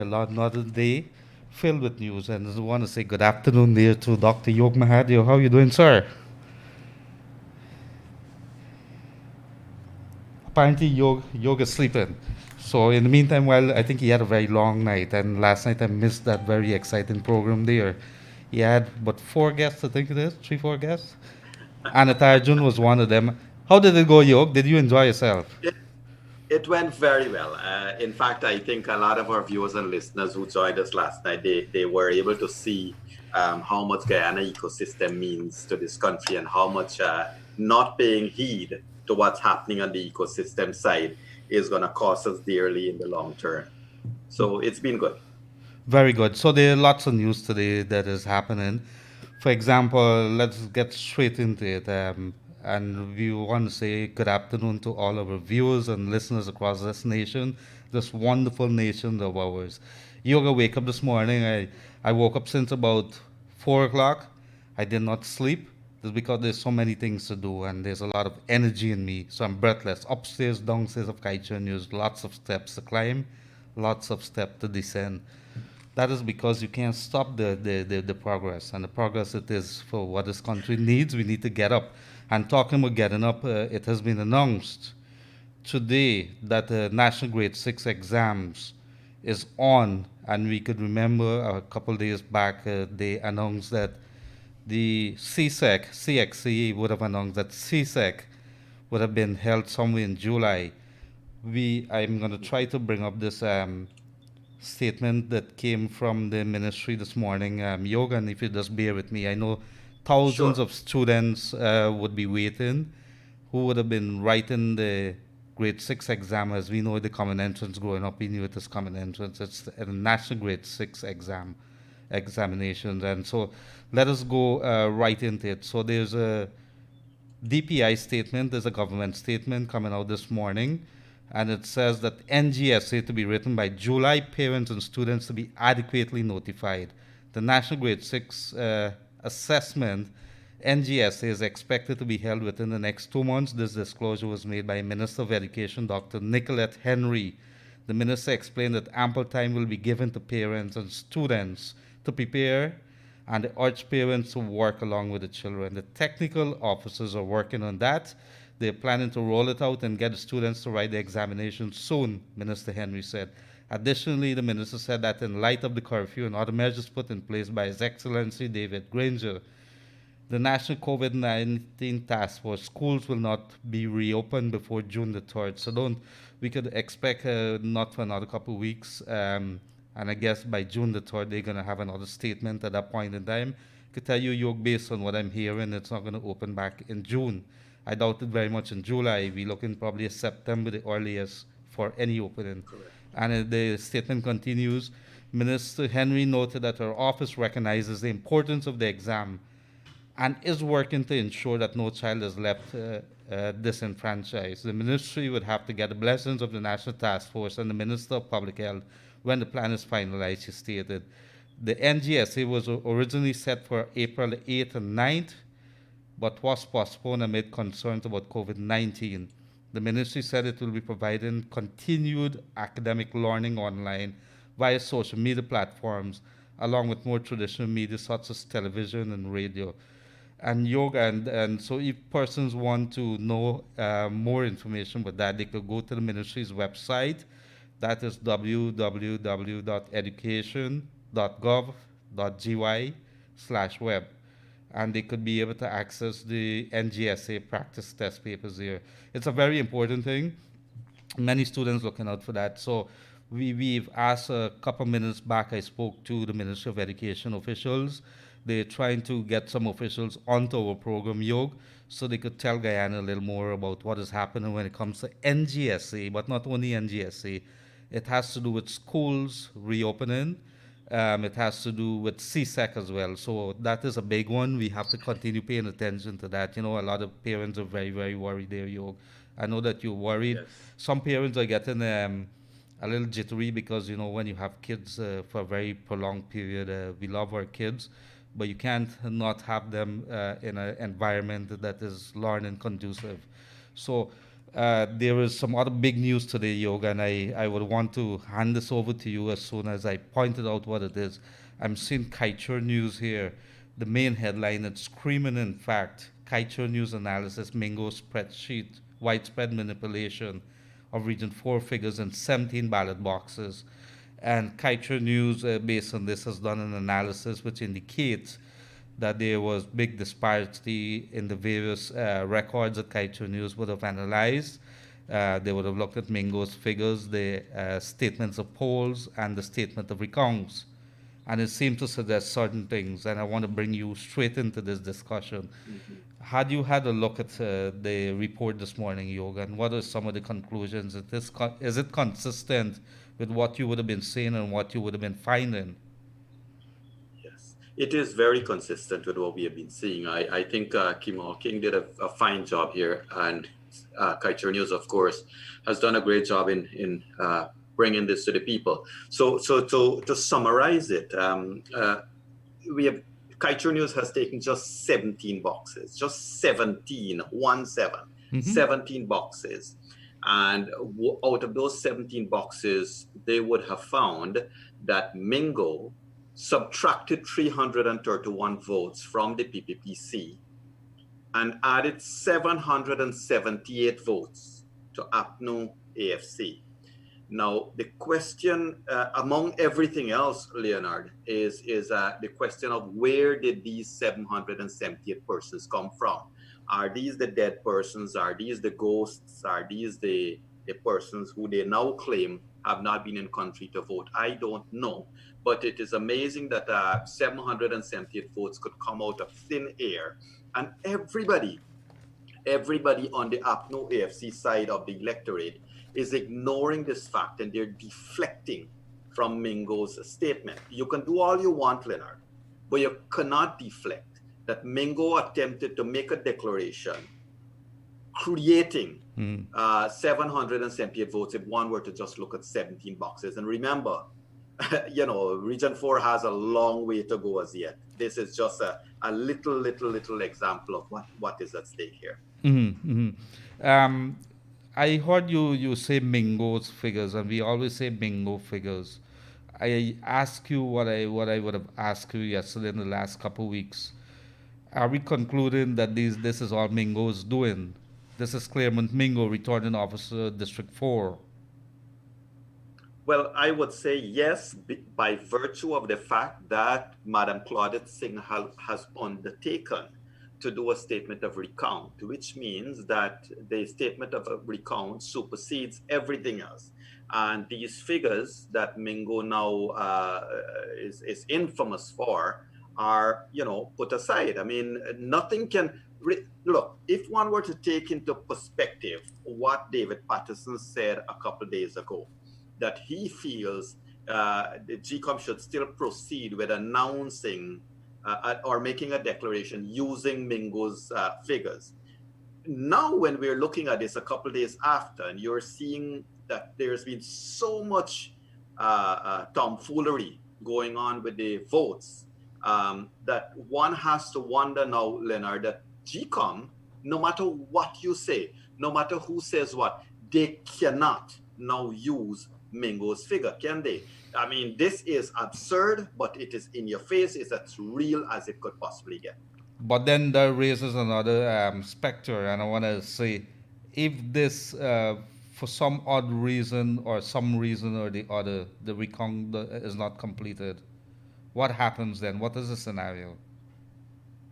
Another day filled with news, and I want to say good afternoon there to Dr. Yog Mahadeo. How are you doing, sir? Apparently, Yog is sleeping. So in the meantime, well, I think he had a very long night, and last night I missed that very exciting program there. He had but four guests, I think it is, three, four guests. Anita Arjun was one of them. How did it go, Yog? Did you enjoy yourself? It, it went very well. In fact, I think a lot of our viewers and listeners who joined us last night, they were able to see how much Guyana ecosystem means to this country and how much not paying heed to what's happening on the ecosystem side is going to cost us dearly in the long term. So it's been good. Very good. So there are lots of news today that is happening. For example, let's get straight into it. And we want to say good afternoon to all of our viewers and listeners across this nation, this wonderful nation of ours. Yoga wake up this morning. I woke up since about 4 o'clock. I did not sleep. Just because there's so many things to do and there's a lot of energy in me. So I'm breathless. Upstairs, downstairs of Kaichun, there's lots of steps to climb, lots of steps to descend. That is because you can't stop the progress. And the progress it is for what this country needs. We need to get up. And talking about getting up, it has been announced today that the National Grade 6 exams is on. And we could remember a couple days back, they announced that the CSEC, CXC would have announced that CSEC would have been held somewhere in July. I'm going to try to bring up this statement that came from the ministry this morning. Yogan, if you just bear with me, I know thousands Sure. of students would be waiting who would have been writing the grade 6 exam. As we know, the common entrance growing up, we knew it as common entrance. It's a national grade 6 examinations. And so let us go right into it. So there's a DPI statement, there's a government statement coming out this morning, and it says that NGSA to be written by July, parents and students to be adequately notified. The National Grade 6 assessment, NGSA, is expected to be held within the next 2 months. This disclosure was made by Minister of Education, Dr. Nicolette Henry. The minister explained that ample time will be given to parents and students to prepare and the urge parents to work along with the children. The technical officers are working on that. They're planning to roll it out and get the students to write the examination soon, Minister Henry said. Additionally, the minister said that in light of the curfew and other measures put in place by His Excellency David Granger, the National COVID-19 Task Force, schools will not be reopened before June the 3rd. So don't, we could expect not for another couple of weeks. And I guess by June the 3rd, they're going to have another statement at that point in time. I could tell you, York, based on what I'm hearing, it's not going to open back in June. I doubt it very much in July. We're looking probably at September, the earliest, for any opening. Correct. And the statement continues. Minister Henry noted that her office recognizes the importance of the exam and is working to ensure that no child is left disenfranchised. The ministry would have to get the blessings of the National Task Force and the Minister of Public Health when the plan is finalized, she stated. The NGSA was originally set for April 8th and 9th, but was postponed amid concerns about COVID 19. The ministry said it will be providing continued academic learning online via social media platforms, along with more traditional media such as television and radio and yoga. And so if persons want to know more information about that, they could go to the ministry's website. That is www.education.gov.gy/web. And they could be able to access the NGSA practice test papers here. It's a very important thing. Many students looking out for that. So we've asked a couple minutes back, I spoke to the Ministry of Education officials. They're trying to get some officials onto our program, Yog, so they could tell Guyana a little more about what is happening when it comes to NGSA, but not only NGSA. It has to do with schools reopening. It has to do with CSEC as well. So that is a big one. We have to continue paying attention to that. You know, a lot of parents are very, very worried there, Yog. I know that you're worried. Yes. Some parents are getting a little jittery because, you know, when you have kids for a very prolonged period, we love our kids, but you can't not have them in an environment that is learning conducive. So There is some other big news today, Yoga, and I would want to hand this over to you as soon as I pointed out what it is. I'm seeing Kaicher News here. The main headline, it's screaming, in fact. Kaicher News analysis, Mingo spreadsheet, widespread manipulation of Region 4 figures in 17 ballot boxes. And Kaicher News, based on this, has done an analysis which indicates that there was big disparity in the various records that Kaicho News would have analyzed. They would have looked at Mingo's figures, the statements of polls, and the statement of recounts. And it seemed to suggest certain things, and I want to bring you straight into this discussion. Mhm. Had you had a look at the report this morning, Yoga, and what are some of the conclusions? Is it consistent with what you would have been saying and what you would have been finding? Yes, it is very consistent with what we have been seeing. I think Kim Hawking did a fine job here, and Kaicher News, of course, has done a great job in bringing this to the people. So to summarize it, we have Kaicher News has taken just 17 boxes, just 17, 1-7, Mm-hmm. 17 boxes. And out of those 17 boxes, they would have found that Mingo subtracted 331 votes from the PPPC and added 778 votes to APNO AFC. Now, the question, among everything else, Leonard, is the question of where did these 778 persons come from? Are these the dead persons? Are these the ghosts? Are these the persons who they now claim have not been in country to vote? I don't know. But it is amazing that 778 votes could come out of thin air. And everybody on the APNO AFC side of the electorate is ignoring this fact, and they're deflecting from Mingo's statement. You can do all you want, Leonard, but you cannot deflect that Mingo attempted to make a declaration creating 778 votes if one were to just look at 17 boxes. And remember, Region 4 has a long way to go as yet. This is just a little example of what is at stake here. Mm-hmm. Mm-hmm. I heard you say Mingo's figures, and we always say Mingo figures. I ask you what I would have asked you yesterday in the last couple of weeks. Are we concluding that this is all Mingo's doing? This is Claremont Mingo, returning officer, District 4. Well, I would say yes, by virtue of the fact that Madam Claudette Singh has undertaken to do a statement of recount, which means that the statement of recount supersedes everything else. And these figures that Mingo now is infamous for are, put aside. I mean, nothing can look. If one were to take into perspective what David Patterson said a couple of days ago, that he feels the GCOM should still proceed with announcing or making a declaration using Mingo's figures. Now, when we're looking at this a couple of days after, and you're seeing that there's been so much tomfoolery going on with the votes, that one has to wonder now, Leonard, that GCOM, no matter what you say, no matter who says what, they cannot now use Mingo's figure, can they? I mean, this is absurd, but it is in your face. It's as real as it could possibly get. But then that raises another specter, and I want to say, if this, for some odd reason or some reason or the other, the recount is not completed, what happens then? What is the scenario?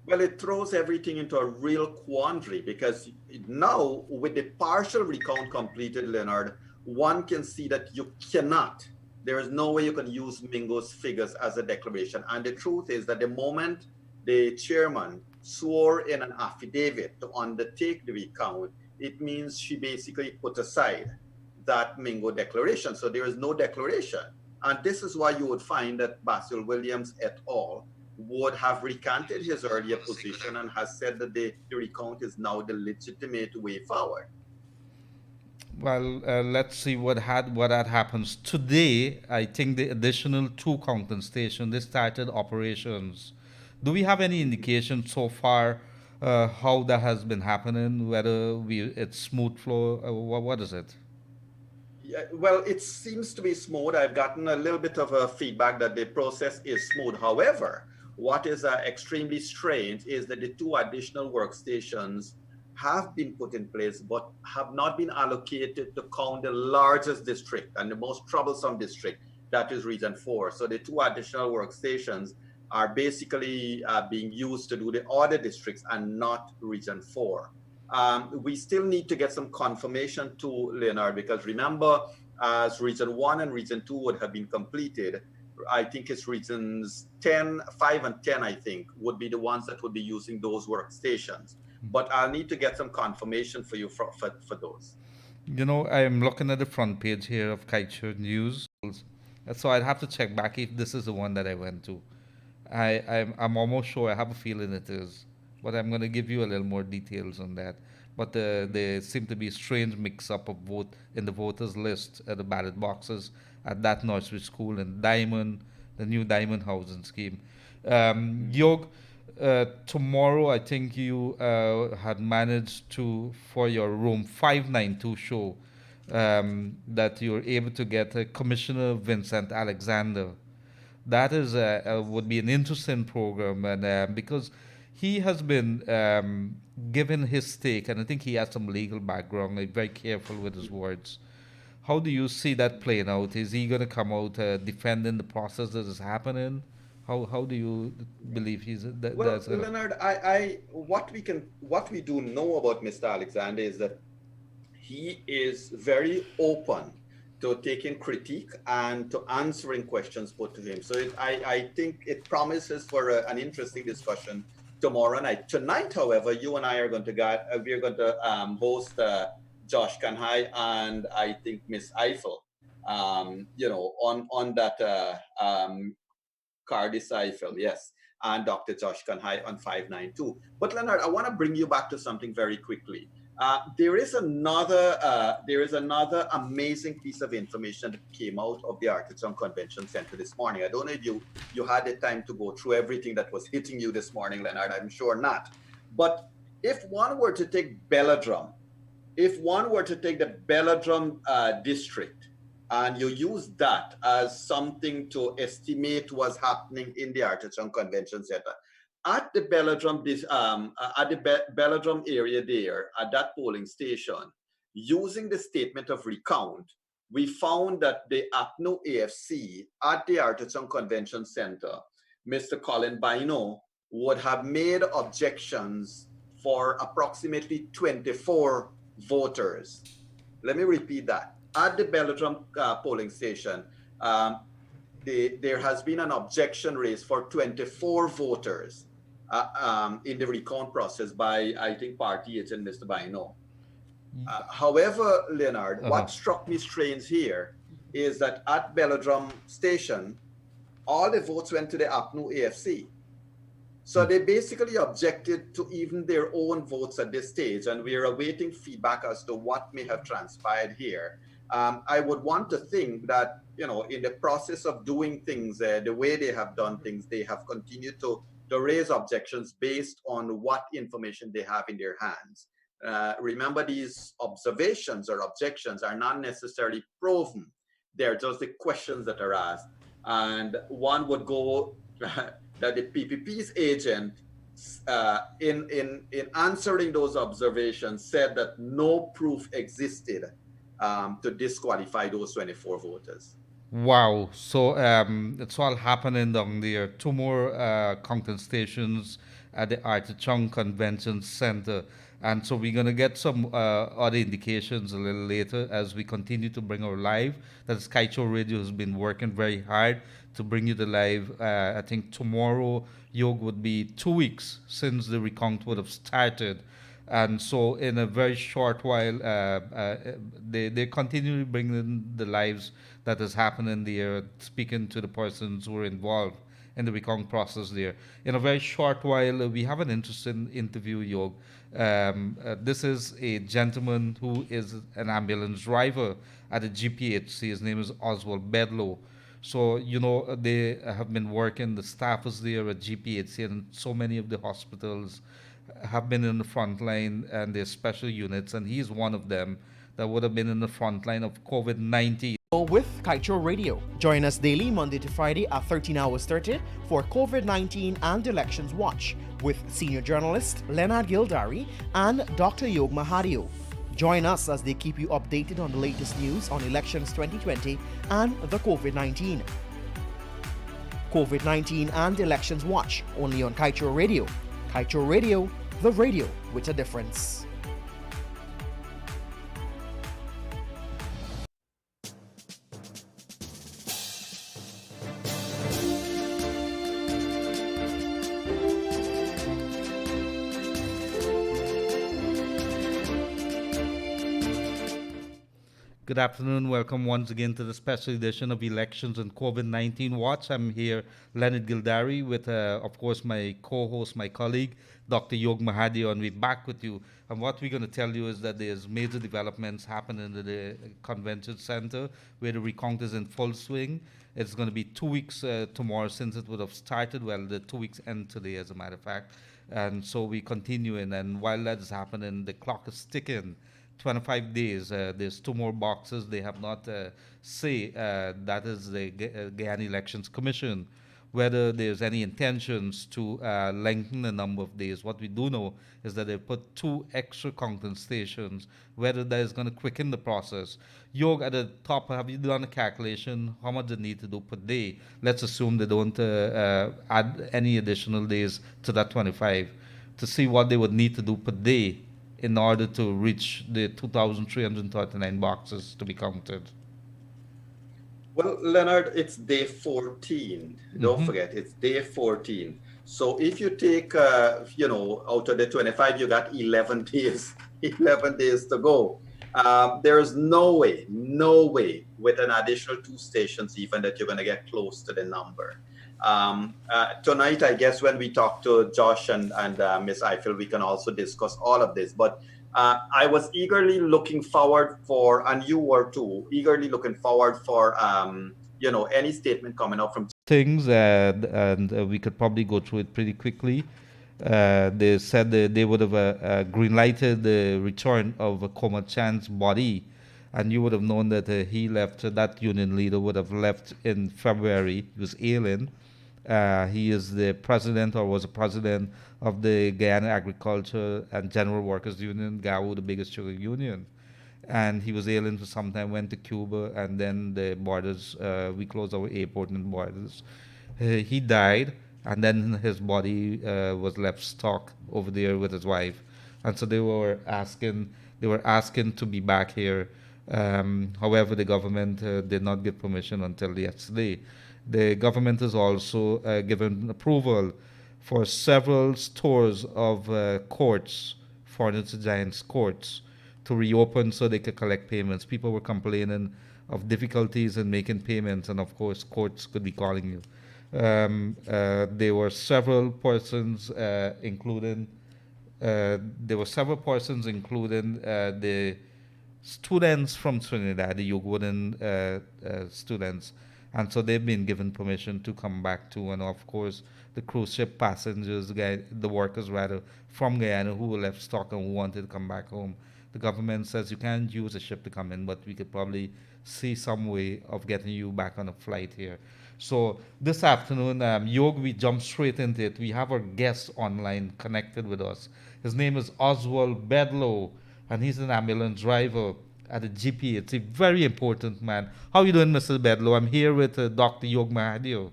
Well, it throws everything into a real quandary, because now, with the partial recount completed, Leonard, one can see that you cannot, there is no way you can use Mingo's figures as a declaration. And the truth is that the moment the chairman swore in an affidavit to undertake the recount, it means she basically put aside that Mingo declaration. So there is no declaration. And this is why you would find that Basil Williams et al. Would have recanted his earlier position and has said that the recount is now the legitimate way forward. Well, let's see what that happens today. I think the additional 2 counting stations, they started operations. Do we have any indication so far how that has been happening, whether it's smooth flow, what is it? Yeah, well, it seems to be smooth. I've gotten a little bit of a feedback that the process is smooth. However, what is extremely strange is that the two additional workstations have been put in place, but have not been allocated to count the largest district and the most troublesome district, that is Region 4. So the two additional workstations are basically being used to do the other districts and not Region 4. We still need to get some confirmation to Leonard, because remember, as Region 1 and Region 2 would have been completed, I think it's regions 10, 5 and 10, I think, would be the ones that would be using those workstations. But I'll need to get some confirmation for you for those. I'm looking at the front page here of Kiteshare News, so I'd have to check back if this is the one that I went to. I'm almost sure. I have a feeling it is, but I'm going to give you a little more details on that. But there seem to be a strange mix-up of vote in the voters list at the ballot boxes at that nursery school in Diamond, the new Diamond housing scheme. Yog, tomorrow I think you had managed to, for your room 592 show, that you're able to get Commissioner Vincent Alexander. That is would be an interesting program, and because he has been given his stake, and I think he has some legal background, like very careful with his words. How do you see that playing out? Is he going to come out defending the process that is happening? How do you believe Well, that's going to? Leonard, what we do know about Mr. Alexander is that he is very open to taking critique and to answering questions put to him. So I think it promises for an interesting discussion tomorrow night. Tonight, however, you and I are going to we're going to host Josh Kanhai and I think Miss Eiffel, on that Cardis Eiffel, yes, and Dr. Josh Kanhai on 592. But Leonard, I want to bring you back to something very quickly. There is another amazing piece of information that came out of the Artichoke Convention Center this morning. I don't know if you had the time to go through everything that was hitting you this morning, Leonard. I'm sure not. But if one were to take Belladrum, if one were to take the Belladrum district, and you use that as something to estimate what's happening in the Artichoke Convention Center, at the Belladrum area there, at that polling station, using the statement of recount, we found that the APNO AFC at the Artichoke Convention Center, Mr. Colin Bino, would have made objections for approximately 24 voters. Let me repeat that. At the Belladrum polling station, there has been an objection raised for 24 voters in the recount process by, I think, party agent Mr. Bino. However, Leonard, what struck me strange here is that at Belladrum station, all the votes went to the APNO AFC. So they basically objected to even their own votes at this stage, and we are awaiting feedback as to what may have transpired here. I would want to think that, in the process of doing things, the way they have done things, they have continued to raise objections based on what information they have in their hands. Remember, these observations or objections are not necessarily proven. They're just the questions that are asked. And one would go that the PPP's agent, in answering those observations, said that no proof existed to disqualify those 24 voters. Wow. So it's all happening down there. Two more counting stations at the Artichoke Convention Center. And so we're going to get some other indications a little later as we continue to bring our live. That Sky Show Radio has been working very hard to bring you the live. I think tomorrow, Yog, would be 2 weeks since the recount would have started. And so in a very short while, they continue to bring in the lives that is happening there, speaking to the persons who are involved in the recount process there. In a very short while, we have an interesting interview, Yog. This is a gentleman who is an ambulance driver at the GPHC. His name is Oswald Bedlow. So, they have been working, the staff is there at GPHC and so many of the hospitals have been in the front line, and there's special units, and he's one of them that would have been in the front line of COVID-19. With Kaito Radio. Join us daily, Monday to Friday at 13 hours 30 for COVID-19 and Elections Watch with senior journalist Leonard Gildarie and Dr. Yog Mahadeo. Join us as they keep you updated on the latest news on elections 2020 and the COVID-19. COVID-19 and Elections Watch, only on Kaito Radio. Kaito Radio, the radio with a difference. Good afternoon. Welcome once again to the special edition of Elections and COVID-19 Watch. I'm here, Leonard Gildarie, with, of course, my co-host, my colleague, Dr. Yog Mahadeo, and we're back with you. And what we're going to tell you is that there's major developments happening in the convention center, where the recount is in full swing. It's going to be 2 weeks tomorrow since it would have started. Well, the 2 weeks end today, as a matter of fact. And so we continuing. And while that's happening, the clock is ticking. 25 days. There's 2 more boxes. They have not say that is the Guyana Elections Commission whether there's any intentions to lengthen the number of days. What we do know is that they put 2 extra counting stations. Whether that is going to quicken the process. Yog, at the top, have you done a calculation how much they need to do per day? Let's assume they don't add any additional days to that 25 to see what they would need to do per day in order to reach the 2,339 boxes to be counted. Well, Leonard, it's day 14. Don't forget, it's day 14. So if you take, out of the 25, you got 11 days, 11 days to go. There is no way with an additional 2 stations even that you're going to get close to the number. Tonight, I guess when we talk to Josh and Miss Eiffel, we can also discuss all of this. But I was eagerly looking forward for, and you were too, eagerly looking forward for, any statement coming up from things, and we could probably go through it pretty quickly. They said that they would have green-lighted the return of Koma Chan's body, and you would have known that he left, that union leader would have left in February. He was ailing. He is the president, or was a president, of the Guyana Agriculture and General Workers Union, GAU, the biggest sugar union. And he was ailing for some time, went to Cuba, and then the borders, we closed our airport and borders. He died, and then his body was left stuck over there with his wife. And so they were asking to be back here. However, the government did not give permission until yesterday. The government has also given approval for several stores of courts, Furniture Giants courts, to reopen so they could collect payments. People were complaining of difficulties in making payments, and of course, courts could be calling you. There were several persons, including the students from Trinidad, the Yugodan students. And so they've been given permission to come back too. And of course, the cruise ship passengers, the workers rather, from Guyana who were left stuck and who wanted to come back home. The government says you can't use a ship to come in, but we could probably see some way of getting you back on a flight here. So this afternoon, Yog, we jump straight into it. We have our guest online connected with us. His name is Oswald Bedlow, and he's an ambulance driver at the GPHC. Very important man. How are you doing, Mr. Bedlow? I'm here with Dr. Yog Mahadeo.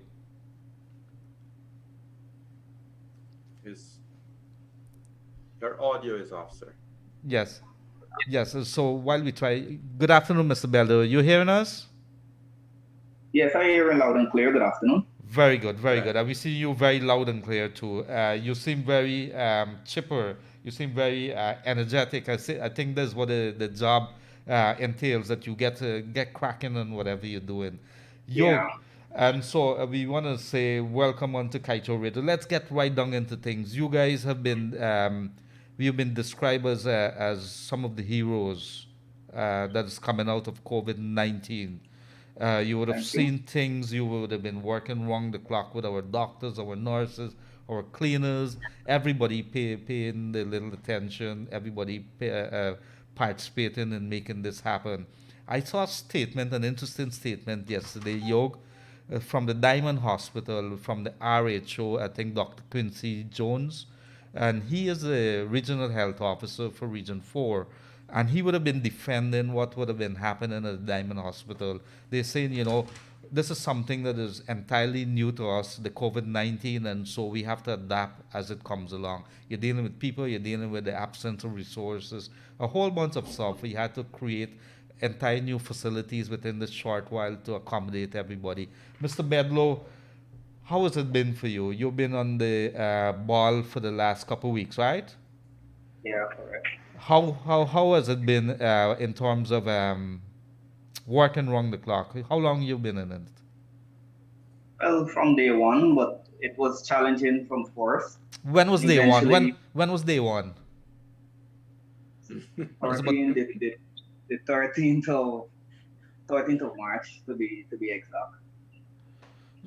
Your audio is off, sir. Yes. Yes. So while we try, good afternoon, Mr. Bedlow. You hearing us? Yes, I hear you loud and clear. Good afternoon. Very good, very good. And we see you very loud and clear too. You seem very chipper. You seem very energetic. I think that's what the job entails, that you get cracking on whatever you're doing. Yeah. And so we want to say welcome on to Kaito Radio. Let's get right down into things. You guys have been, we've been described as some of the heroes that is coming out of COVID-19. You would have Thank you. seen things. You would have been working round the clock with our doctors, our nurses, our cleaners. Everybody paying the little attention. Everybody participating in making this happen. I saw a statement, an interesting statement yesterday, Yog, from the Diamond Hospital, from the RHO, I think Dr. Quincy Jones, and he is a regional health officer for Region 4. And he would have been defending what would have been happening at the Diamond Hospital. They're saying, this is something that is entirely new to us, the COVID-19, and so we have to adapt as it comes along. You're dealing with people, you're dealing with the absence of resources, a whole bunch of stuff. We had to create entire new facilities within this short while to accommodate everybody. Mr. Bedlow, how has it been for you? You've been on the ball for the last couple of weeks, right? Yeah, correct. How has it been in terms of working round the clock? How long you been in it? Well, from day one, but it was challenging from first. When was day one? Eventually, When was day one? It was about 13, the 13th of March to be exact.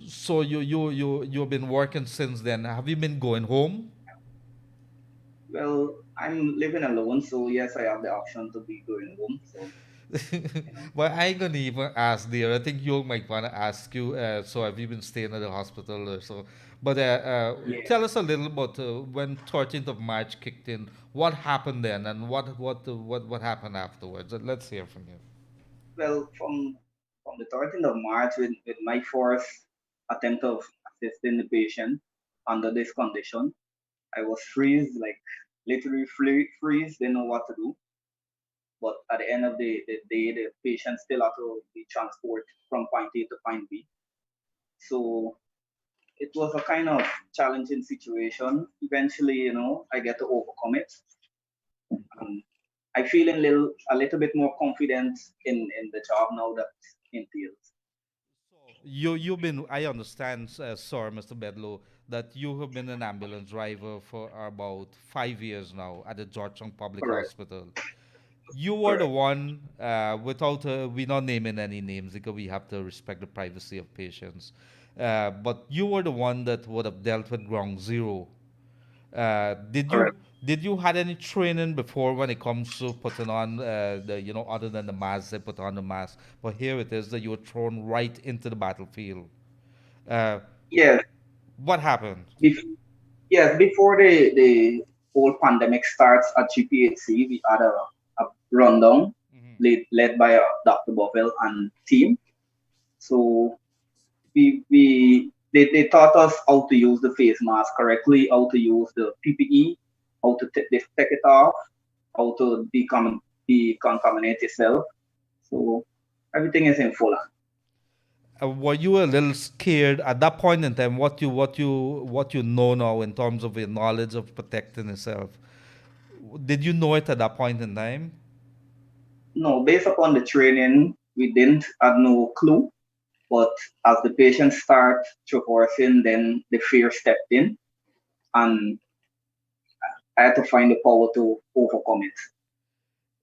so you've been working since then. Have you been going home? Well, I'm living alone, so yes, I have the option to be going home. So, Well, I ain't gonna even ask there. I think you might wanna ask you. So have you been staying at the hospital or so? But yeah. tell us a little about when 13th of March kicked in. What happened then, and what happened afterwards? Let's hear from you. Well, from the 13th of March, with my first attempt of assisting the patient under this condition, I was freeze, like literally freeze, didn't know what to do. But at the end of the day, the patient still had to be transported from point A to point B. So it was a kind of challenging situation. Eventually, I get to overcome it. Um, I feel a little bit more confident in the job now that entails. You've been, I understand, sir, Mr. Bedlow, that you have been an ambulance driver for about 5 years now at the Georgetown Public Correct. Hospital. You were the Correct. one, without we're not naming any names because we have to respect the privacy of patients. But you were the one that would have dealt with ground zero. Did you Correct. did you had any training before when it comes to putting on the other than the mask they put on the mask? But here it is that you were thrown right into the battlefield. Uh, Yes. what happened? Bef- yes. Before the whole pandemic starts at GPHC, we had a rundown Hmm. led by Dr. Bovell and team. So they taught us how to use the face mask correctly, how to use the PPE, how to take it off, how to decontaminate yourself. So everything is in full. Were you a little scared at that point in time? What you know now in terms of your knowledge of protecting yourself? Did you know it at that point in time? No, based upon the training, we didn't have no clue. But as the patients start traversing, then the fear stepped in, and I had to find the power to overcome it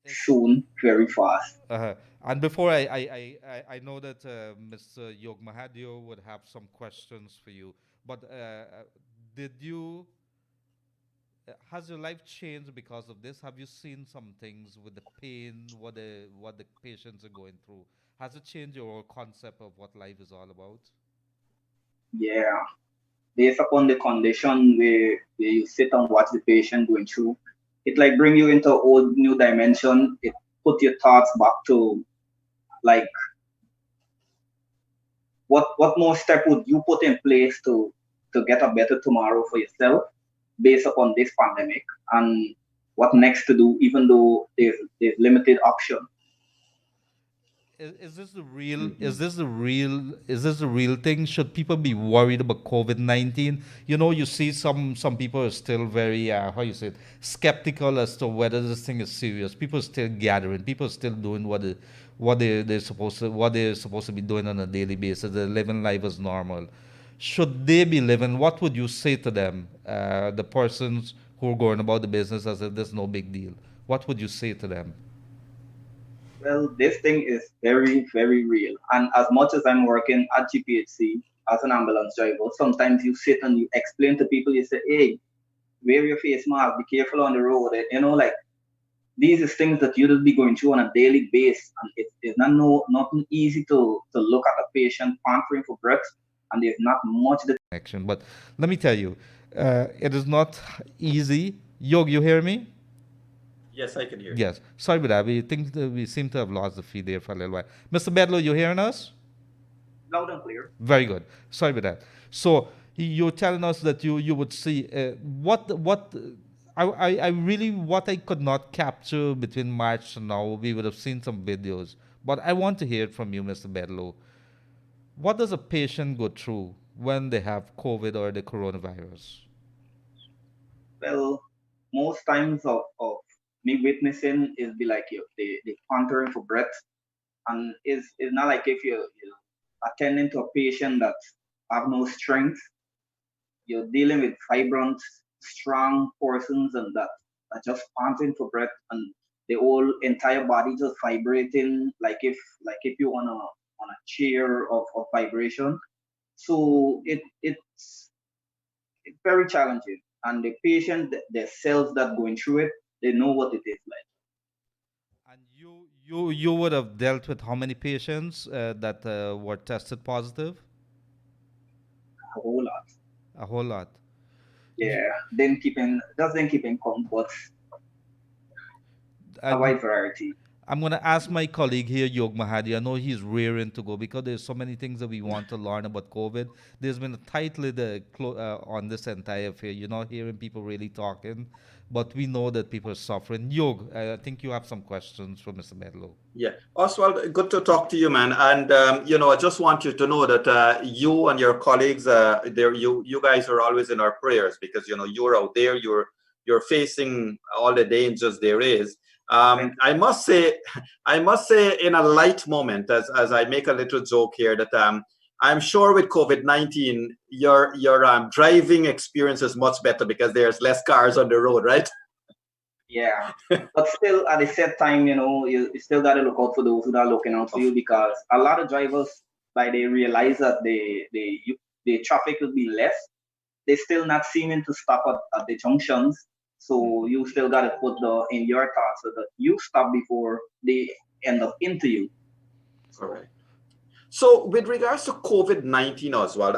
It's soon, very fast. and before I know that Mr. Yog Mahadeo would have some questions for you, but did you has your life changed because of this? Have you seen some things with the pain, what the patients are going through? Has it changed your concept of what life is all about? Yeah, based upon the condition where you sit and watch the patient going through, it like bring you into a whole new dimension. It put your thoughts back to like what more step would you put in place to get a better tomorrow for yourself based upon this pandemic, and what next to do even though there's limited option. Is this the real Mhm. is this the real thing? Should people be worried about COVID-19? You see some people are still very how you say it, skeptical as to whether this thing is serious. People are still gathering, people are still doing what they're supposed to be doing on a daily basis. They're living life as normal. Should they be living? What would you say to them, the persons who are going about the business as if there's no big deal? What would you say to them? Well, this thing is very, very real. And as much as I'm working at GPHC as an ambulance driver, sometimes you sit and you explain to people, you say, hey, wear your face mask, be careful on the road. You know, like these is things that you'll be going through on a daily basis. And it's not nothing easy to look at a patient pampering for breath, and there's not much that Action. But let me tell you, it is not easy. Yog, you hear me? Yes, I can hear you. Yes. Sorry about that. We think that we seem to have lost the feed there for a little while. Mr. Bedlow, you hearing us? loud and clear. Very good. Sorry about that. So you're telling us that you would see what I really what I could not capture between March and now. We would have seen some videos, but I want to hear it from you, Mr. Bedlow. What does a patient go through when they have COVID or the coronavirus? Well, most times of me witnessing is be like you, they pampering for breath. And it's not like if you're attending to a patient that have no strength, you're dealing with vibrant, strong persons and that are just panting for breath and the whole entire body just vibrating like if you're on a chair of vibration. So it's very challenging. And the patient, the cells that going through it, they know what it is like. And you would have dealt with how many patients that were tested positive? A whole lot. A whole lot. Yeah. Then keeping count, but a And wide variety. I'm going to ask my colleague here, Yog Mahadeo. I know he's rearing to go because there's so many things that we want to learn about COVID. There's been a tight lid on this entire affair. You're not hearing people really talking, but we know that people are suffering. Yog, I think you have some questions for Mr. Bedlow. Yeah, Oswald, good to talk to you, man. And I just want you to know that you and your colleagues, you guys are always in our prayers because you're out there, you're facing all the dangers there is. I must say, in a light moment, as I make a little joke here, that I'm sure with COVID-19, your driving experience is much better because there's less cars on the road, right? Yeah. But still, at the same time, you still got to look out for those who are looking out for you because a lot of drivers, like they realize that the traffic will be less, they still not seeming to stop at the junctions. So you still got to put in your thoughts so that you stop before they end up into you. All right. So with regards to COVID-19, Oswald,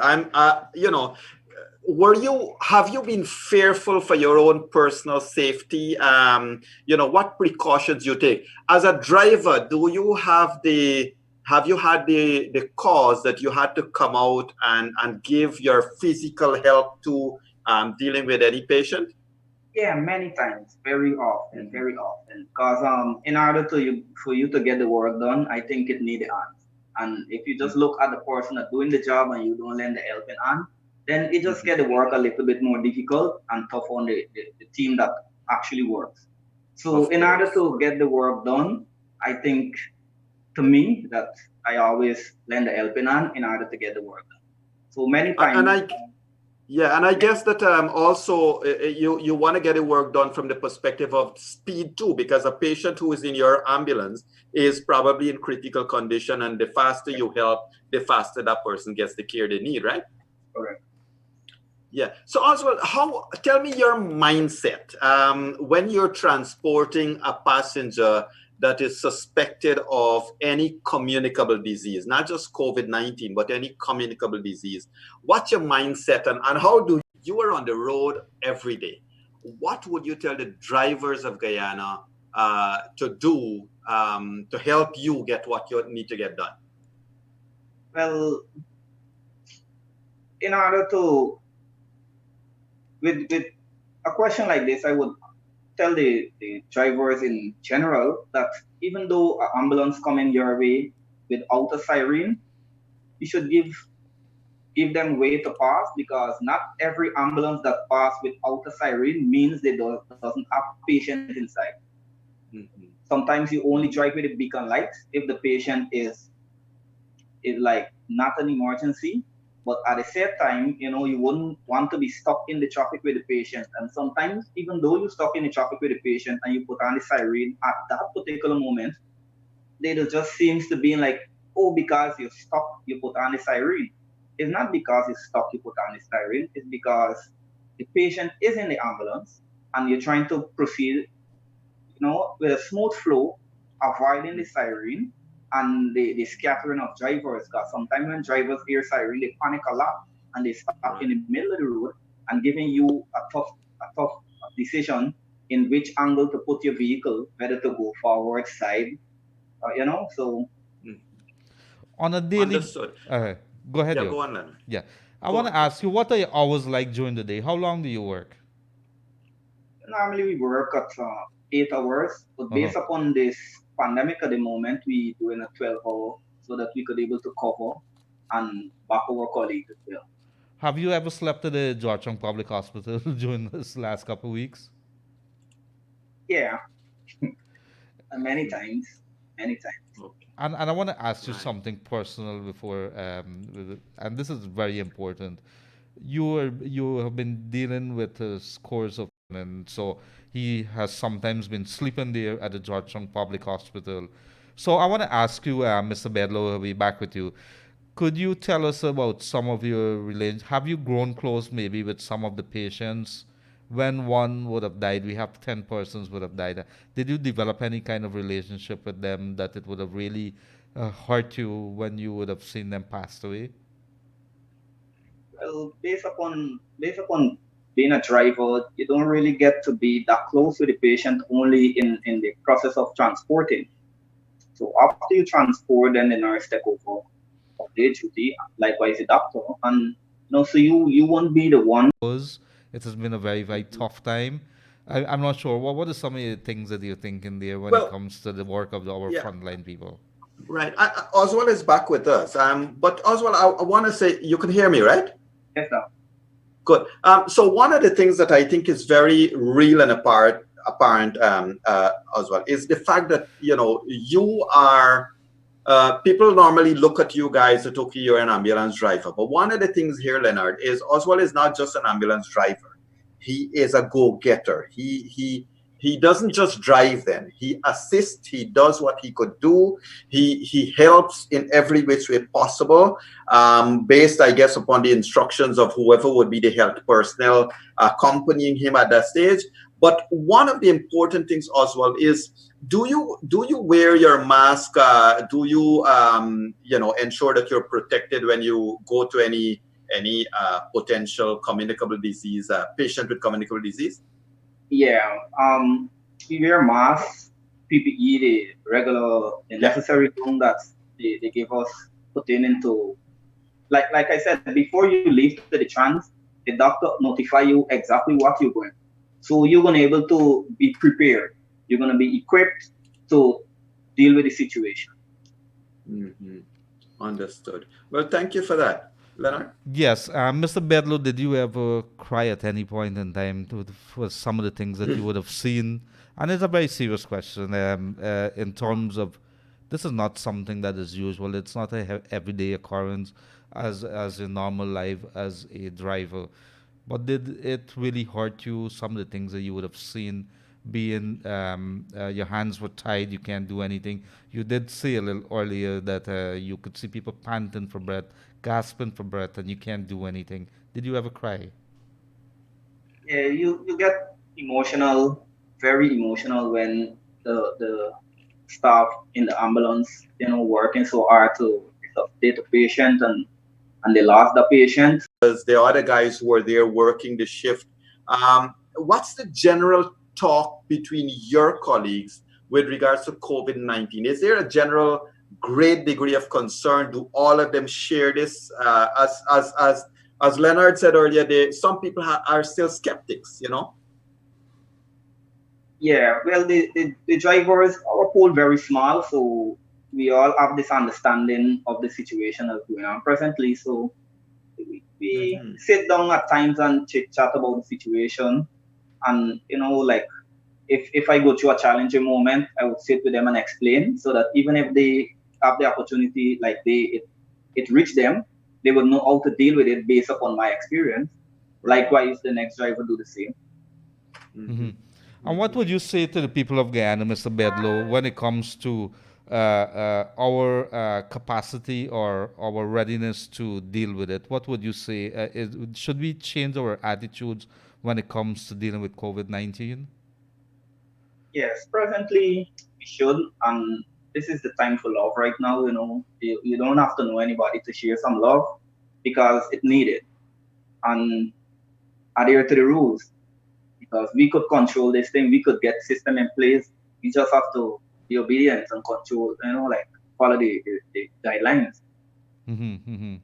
have you been fearful for your own personal safety? What precautions you take as a driver? Have you had the cause that you had to come out and give your physical help to dealing with any patient? Yeah, many times, very often. Because in order for you to get the work done, I think it needs hands. And if you just look at the person that's doing the job and you don't lend the helping hand, then it just get the work a little bit more difficult and tough on the team that actually works. So in order to get the work done, I think to me that I always lend a helping hand in order to get the work done. So many times. And I guess that also you want to get the work done from the perspective of speed too, because a patient who is in your ambulance is probably in critical condition, and the faster you help, the faster that person gets the care they need, right? Correct. Yeah. So Oswald, tell me your mindset when you're transporting a passenger that is suspected of any communicable disease, not just COVID-19, but any communicable disease. What's your mindset and how do you are on the road every day? What would you tell the drivers of Guyana to do to help you get what you need to get done? Well, in order to, with a question like this, I would tell the drivers in general that even though an ambulance come in your way without a siren, you should give them way to pass because not every ambulance that pass without a siren means they doesn't have patient inside. Mm-hmm. Sometimes you only drive with a beacon light if the patient is like not an emergency. But at the same time, you wouldn't want to be stuck in the traffic with the patient. And sometimes, even though you're stuck in the traffic with the patient and you put on the siren at that particular moment, they just seems to be like, oh, because you're stuck, you put on the siren. It's not because you're stuck, you put on the siren. It's because the patient is in the ambulance and you're trying to proceed, with a smooth flow, avoiding the siren and the scattering of drivers. Because sometimes when drivers hear siren, they panic a lot and they stop in the middle of the road and giving you a tough decision in which angle to put your vehicle, whether to go forward, side, so On a daily, Understood. go ahead, Yeah, yo. go on, Leonard. Yeah, I Go want on. to ask you, what are your hours like during the day? How long do you work? normally we work at 8 hours, but Uh-huh. based upon this pandemic at the moment, we doing a 12 hour so that we could able to cover and back our colleagues as well. Have you ever slept at the Georgetown Public Hospital during this last couple of weeks? Yeah, and many times. Okay. And I want to ask you Right. something personal before, and this is very important. You have been dealing with scores of, and so he has sometimes been sleeping there at the Georgetown Public Hospital. So I want to ask you, Mr. Bedlow, I'll be back with you. Could you tell us about some of your relations? Have you grown close maybe with some of the patients? When one would have died, we have 10 persons would have died. Did you develop any kind of relationship with them that it would have really hurt you when you would have seen them passed away? Well, based upon being a driver, you don't really get to be that close with the patient only in the process of transporting. So after you transport, then the nurse take over of their duty, likewise the doctor, and so you won't be the one. It has been a very, very tough time. I'm not sure. What are some of the things that you're thinking there when it Well, comes to the work of our yeah, frontline people? right. Oswald is back with us. But Oswald, I want to say you can hear me, right? Yes, sir. Good. So one of the things that I think is very real and apparent, Oswald, is the fact that you are. People normally look at you guys that, okay, you're an ambulance driver. But one of the things here, Leonard, is Oswald is not just an ambulance driver. He is a go-getter. He doesn't just drive then. He assists, he does what he could do. He helps in every which way possible, based, I guess, upon the instructions of whoever would be the health personnel accompanying him at that stage. But one of the important things, Oswald, is do you wear your mask? Do you ensure that you're protected when you go to any potential communicable disease, patient with communicable disease? Yeah. We wear masks, PPE, the regular, the Yeah. necessary thing that they give us pertaining to, like I said, before you leave to the trans, the doctor notify you exactly what you're going. So you're gonna able to be prepared. You're gonna be equipped to deal with the situation. Mm-hmm. Understood. Well, thank you for that, Leonard. Yes, Mr. Bedlow, did you ever cry at any point in time for some of the things that you would have seen? And it's a very serious question in terms of this is not something that is usual. It's not a everyday occurrence as a normal life as a driver. But did it really hurt you? Some of the things that you would have seen, being your hands were tied, you can't do anything. You did say a little earlier that you could see people panting for breath, gasping for breath, and you can't do anything. Did you ever cry? Yeah, you get emotional, very emotional when the staff in the ambulance, working so hard to resuscitate the patient and they lost the patient. As the other guys who were there working the shift, what's the general talk between your colleagues with regards to COVID-19? Is there a general great degree of concern? Do all of them share this? As Leonard said earlier, some people are still skeptics, Yeah, well, the drivers, our pool very small, so we all have this understanding of the situation that's going on presently. So we sit down at times and chit chat about the situation. And, like if I go through a challenging moment, I would sit with them and explain so that even if they have the opportunity, like it reached them, they would know how to deal with it based upon my experience. Likewise, the next driver do the same. And what would you say to the people of Guyana, Mr. Bedlow, when it comes to our capacity or our readiness to deal with it? What would you say? Should we change our attitudes when it comes to dealing with COVID-19? Yes, presently we should, and this is the time for love right now. You don't have to know anybody to share some love because it needed, and adhere to the rules because we could control this thing. We could get system in place. We just have to be obedient and control. Like follow the guidelines. Mm-hmm.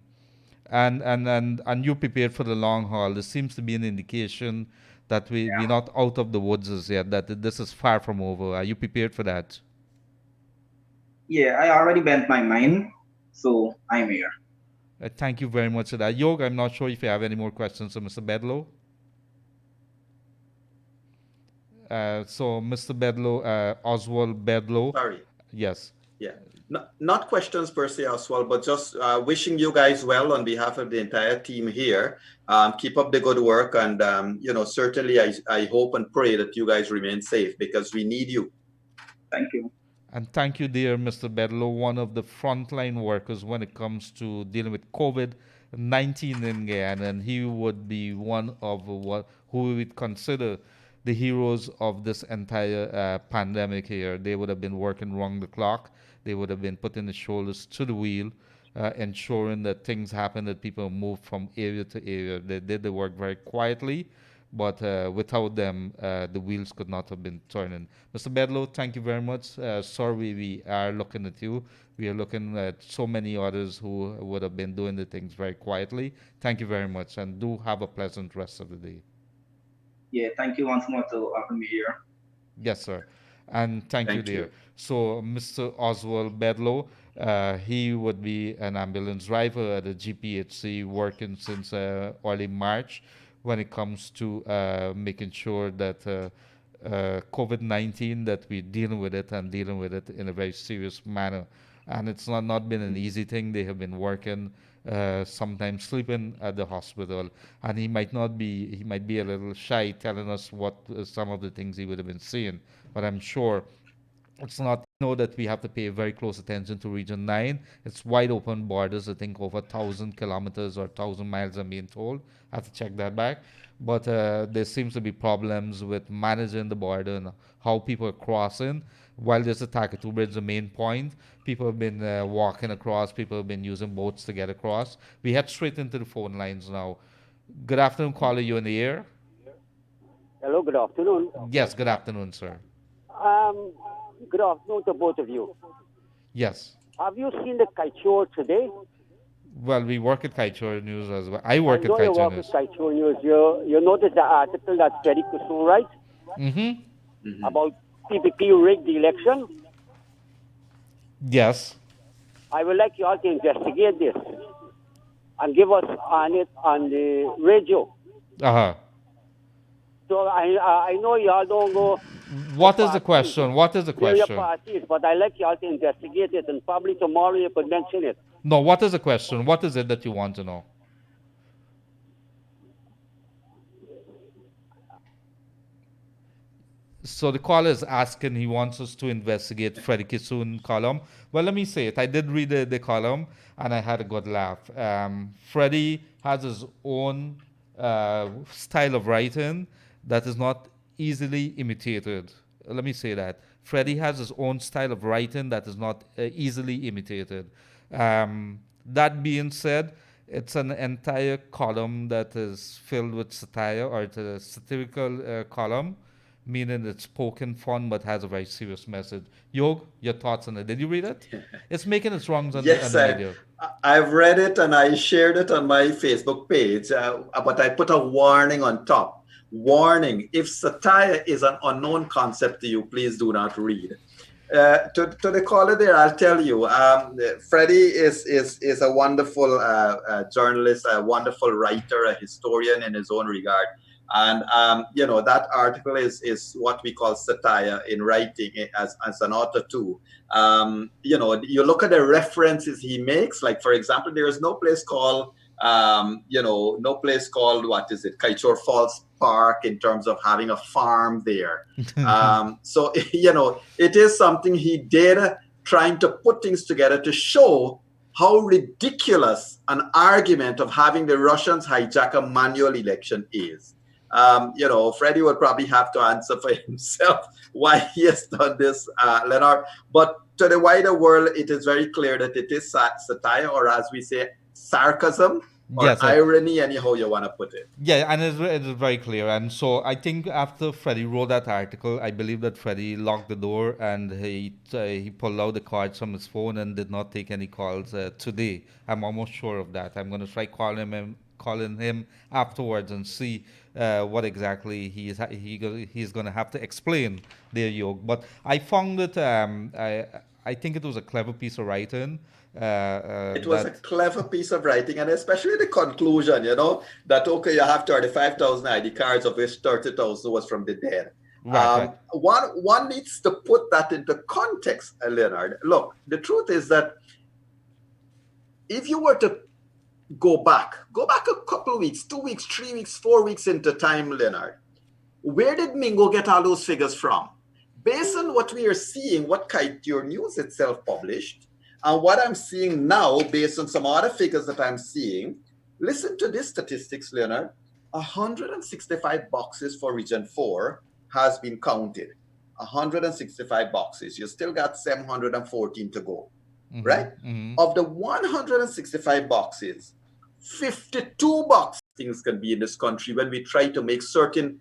And you prepared for the long haul. This seems to be an indication that we're not out of the woods as yet, that this is far from over. Are you prepared for that? Yeah, I already bent my mind, so I'm here. Thank you very much for that. Yog, I'm not sure if you have any more questions for Mr. Bedlow. So, Mr. Bedlow, Oswald Bedlow. Sorry. Yes. Yeah. Not questions per se, Oswald, but just wishing you guys well on behalf of the entire team here. Keep up the good work, and certainly I hope and pray that you guys remain safe because we need you. Thank you. And thank you, dear Mr. Bedlow, one of the frontline workers when it comes to dealing with COVID-19 in Guyana, and he would be one of who we would consider the heroes of this entire pandemic here. They would have been working round the clock. They would have been putting the shoulders to the wheel, ensuring that things happen, that people move from area to area. They did the work very quietly, but without them, the wheels could not have been turning. Mr. Bedlow, thank you very much. Sorry, we are looking at you. We are looking at so many others who would have been doing the things very quietly. Thank you very much, and do have a pleasant rest of the day. Yeah, thank you once more to having me here. Yes, sir. And thank you, dear. So, Mr. Oswald Bedlow, he would be an ambulance driver at the GPHC, working since early March when it comes to making sure that COVID-19, that we're dealing with it and dealing with it in a very serious manner. And it's not been an easy thing. They have been working, sometimes sleeping at the hospital, and he might be a little shy telling us what some of the things he would have been seeing, but I'm sure it's not. Know that we have to pay very close attention to Region 9. It's wide open borders. I think over 1,000 kilometers or 1,000 miles, I'm being told. I have to check that back. But there seems to be problems with managing the border and how people are crossing. While there's a Takatu Bridge, the main point, people have been walking across. People have been using boats to get across. We head straight into the phone lines now. Good afternoon, caller. You in the air? Hello, good afternoon. Yes, good afternoon, sir. Good afternoon to both of you. Yes. Have you seen the Kaichor today? Well, we work at Kaichor News as well. I work at Kaichor News. You work at Kaichor News. You noticed the article that Freddie Kusum writes about PPP rigged the election? Yes. I would like you all to investigate this and give us on it on the radio. So I know you all don't go. What is the question? What is the question? Parties, but I like you all to investigate it, and probably tomorrow you could mention it. No, what is the question? What is it that you want to know? So the caller is asking, he wants us to investigate Freddie Kissoon column. Well, let me say it. I did read the column, and I had a good laugh. Freddie has his own style of writing that is not easily imitated. Let me say that. Freddie has his own style of writing that is not easily imitated. That being said, it's an entire column that is filled with satire, or it's a satirical column, meaning it's spoken fun but has a very serious message. Yog, your thoughts on it? Did you read it? It's making its rounds on the video. I've read it and I shared it on my Facebook page, but I put a warning on top. Warning, if satire is an unknown concept to you, please do not read. To the caller there, I'll tell you, Freddie is a wonderful journalist, a wonderful writer, a historian in his own regard. And, that article is what we call satire in writing as an author too. You look at the references he makes, like, for example, there is no place called, what is it, Kaichor Falls Park, in terms of having a farm there. So, it is something he did trying to put things together to show how ridiculous an argument of having the Russians hijack a manual election is. Freddie would probably have to answer for himself why he has done this, Leonard. But to the wider world, it is very clear that it is satire, or as we say, sarcasm, or Yes, irony, anyhow you want to put it. yeah, and it's very clear. And so I think after Freddie wrote that article, I believe that Freddie locked the door and he pulled out the cards from his phone and did not take any calls today. I'm almost sure of that. I'm going to try calling him afterwards and see what exactly he's going to have to explain there, Yog. But I found it. I think it was a clever piece of writing. It was a clever piece of writing, and especially the conclusion, that, okay, you have 35,000 ID cards, of which 30,000 was from the dead. Right. One needs to put that into context, Leonard. Look, the truth is that if you were to go back a couple of weeks, 2 weeks, 3 weeks, 4 weeks into time, Leonard, where did Mingo get all those figures from? Based on what we are seeing, what Kite Your News itself published, and what I'm seeing now, based on some other figures that I'm seeing, listen to these statistics, Leonard. 165 boxes for Region 4 has been counted. 165 boxes. You still got 714 to go, right? Mm-hmm. Of the 165 boxes, 52 boxes can be in this country when we try to make certain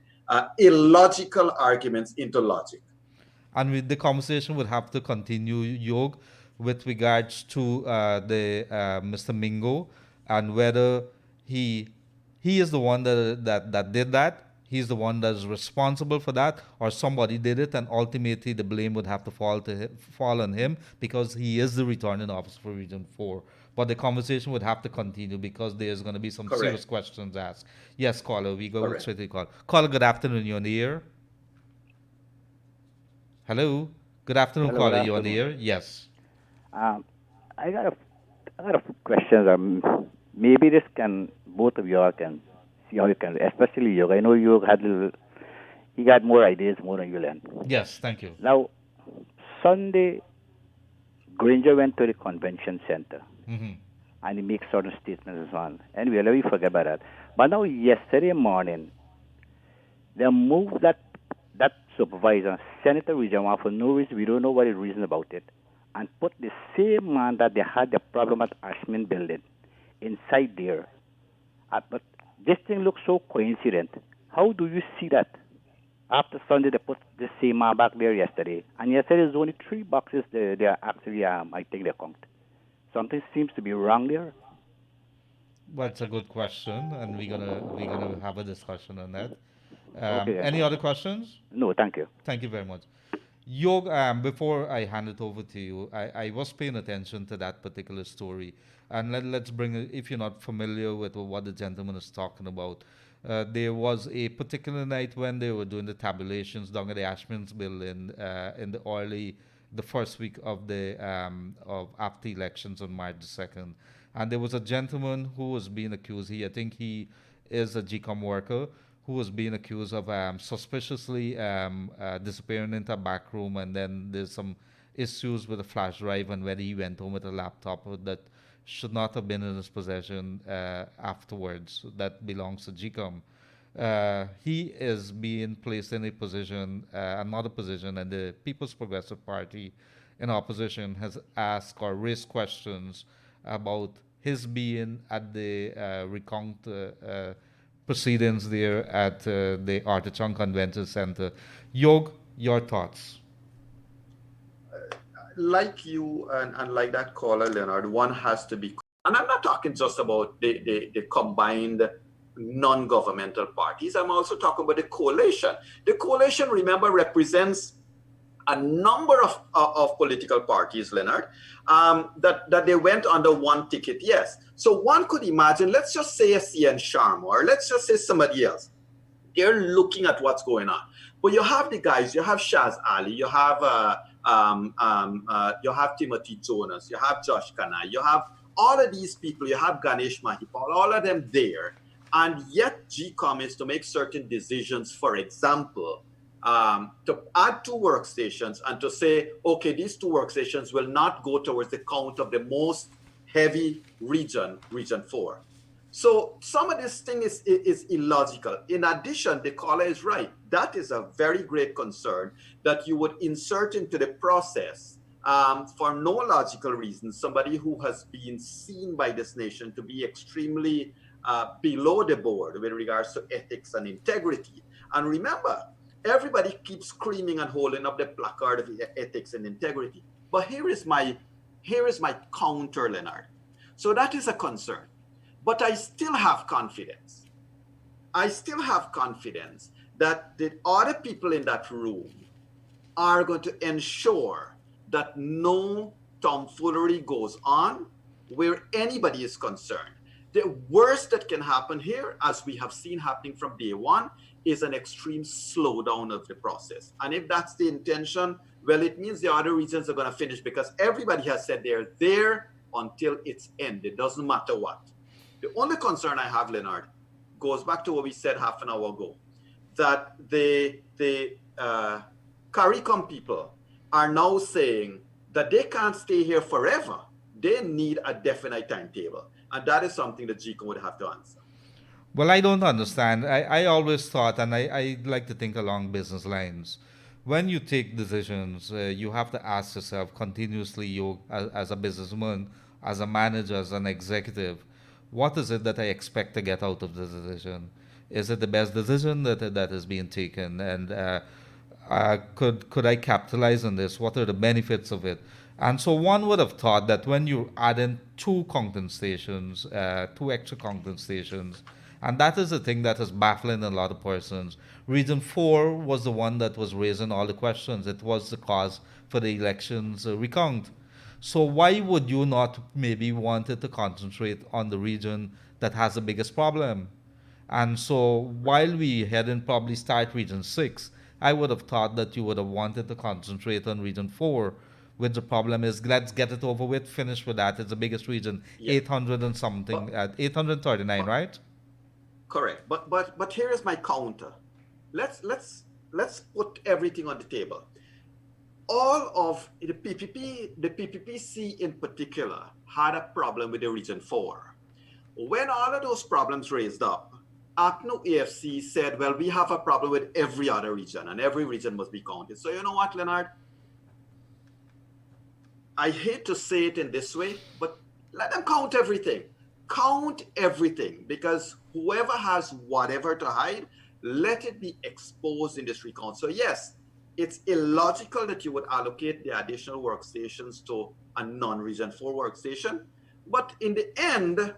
illogical arguments into logic. And the conversation would have to continue, Yog, with regards to the Mr. Mingo and whether he is the one that did that, he's the one that's responsible for that, or somebody did it, and ultimately the blame would have to fall on him because he is the returning officer for Region 4. But the conversation would have to continue because there's going to be some serious questions asked. Yes, caller, we go straight to the call. Caller, good afternoon, you're on the air. Hello, good afternoon, caller, you're on the air. Yes. I got a few questions. Maybe both of you all can see how you can, especially you. I know you got more ideas more than you learn. Yes, thank you. Now, Sunday, Granger went to the convention center, and he makes certain statements and so on. Anyway, let me forget about that. But now, yesterday morning, they moved that supervisor, Senator Rijama, for no reason. We don't know what the reason about it, and put the same man that they had the problem at Ashman Building inside there. But this thing looks so coincident. How do you see that? After Sunday, they put the same man back there yesterday. And yesterday, there's only 3 boxes they are actually, I think they count. Something seems to be wrong there. Well, it's a good question, and we're gonna have a discussion on that. Okay. Any other questions? No, thank you. Thank you very much. Yog, before I hand it over to you, I was paying attention to that particular story. And let's bring it, if you're not familiar with what the gentleman is talking about. There was a particular night when they were doing the tabulations down at the Ashman's Building in the first week of after elections on March the 2nd. And there was a gentleman who was being accused. I think he is a GCOM worker, who was being accused of suspiciously disappearing into a back room, and then there's some issues with a flash drive and whether he went home with a laptop that should not have been in his possession afterwards. That belongs to GCOM. He is being placed in another position, and the People's Progressive Party in opposition has asked or raised questions about his being at the recount proceedings there at the Artichon Convention Center. Yog, your thoughts? Like you and like that caller, Leonard, one has to be, and I'm not talking just about the combined non-governmental parties. I'm also talking about the coalition. The coalition, remember, represents a number of political parties, Leonard, that they went under one ticket, yes. So one could imagine, let's just say a CN Sharma, or let's just say somebody else. They're looking at what's going on. But you have the guys, you have Shaz Ali, you have Timothy Jonas, you have Josh Kanai, you have all of these people, you have Ganesh Mahipal, all of them there. And yet GCOM is to make certain decisions, for example, to add 2 workstations and to say, okay, these 2 workstations will not go towards the count of the most heavy region, region 4. So some of this thing is illogical. In addition, the caller is right. That is a very great concern that you would insert into the process for no logical reason, somebody who has been seen by this nation to be extremely below the board with regards to ethics and integrity. And remember, everybody keeps screaming and holding up the placard of ethics and integrity. But here is my counter, Leonard. So that is a concern. But I still have confidence. I still have confidence that the other people in that room are going to ensure that no tomfoolery goes on where anybody is concerned. The worst that can happen here, as we have seen happening from day one, is an extreme slowdown of the process. And if that's the intention, well, it means the other regions are going to finish, because everybody has said they're there until it's ended. It doesn't matter what. The only concern I have, Leonard, goes back to what we said half an hour ago, that the CARICOM people are now saying that they can't stay here forever. They need a definite timetable. And that is something that GCOM would have to answer. Well, I don't understand. I always thought, and I like to think along business lines. When you take decisions, you have to ask yourself continuously, you as a businessman, as a manager, as an executive, what is it that I expect to get out of the decision? Is it the best decision that is being taken? And could I capitalize on this? What are the benefits of it? And so one would have thought that when you add in 2 counting stations, 2 extra counting stations, and that is the thing that is baffling a lot of persons. Region 4 was the one that was raising all the questions. It was the cause for the elections recount. So why would you not maybe wanted to concentrate on the region that has the biggest problem? And so while we hadn't probably start Region 6, I would have thought that you would have wanted to concentrate on Region 4, which the problem is, let's get it over with, finish with that. It's the biggest region, yeah. 800 and something, 839, right? Correct. But here is my counter. Let's put everything on the table. All of the PPPC in particular had a problem with the Region 4. When all of those problems raised up, ACNU AFC said, well, we have a problem with every other region, and every region must be counted. So you know what, Leonard? I hate to say it in this way, but let them count everything. Count everything, because whoever has whatever to hide, let it be exposed in this recount. So yes, it's illogical that you would allocate the additional workstations to a non-Region 4 workstation. But in the end,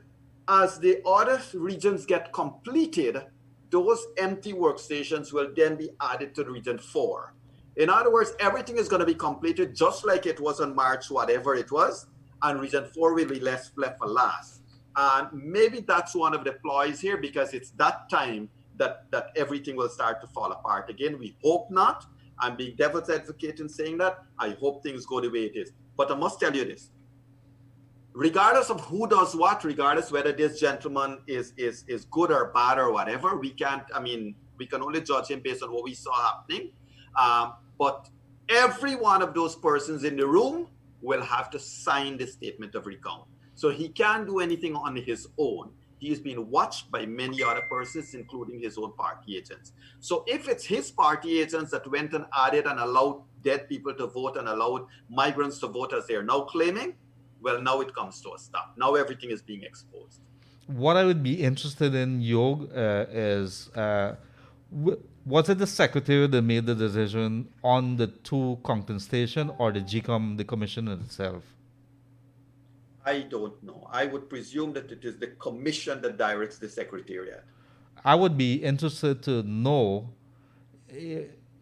as the other regions get completed, those empty workstations will then be added to the Region 4. In other words, everything is going to be completed just like it was on March, whatever it was, and Region 4 will be left for last. And maybe that's one of the ploys here, because it's that time that everything will start to fall apart again. We hope not. I'm being devil's advocate in saying that. I hope things go the way it is. But I must tell you this. Regardless of who does what, regardless whether this gentleman is good or bad or whatever, we can only judge him based on what we saw happening. But every one of those persons in the room will have to sign the statement of recount. So he can't do anything on his own. He is being watched by many other persons, including his own party agents. So if it's his party agents that went and added and allowed dead people to vote and allowed migrants to vote as they are now claiming, well, now it comes to a stop. Now everything is being exposed. What I would be interested in, Yog, is was it the secretary that made the decision on the 2 counting station, or the GCOM, the commission itself? I don't know. I would presume that it is the commission that directs the secretariat. I would be interested to know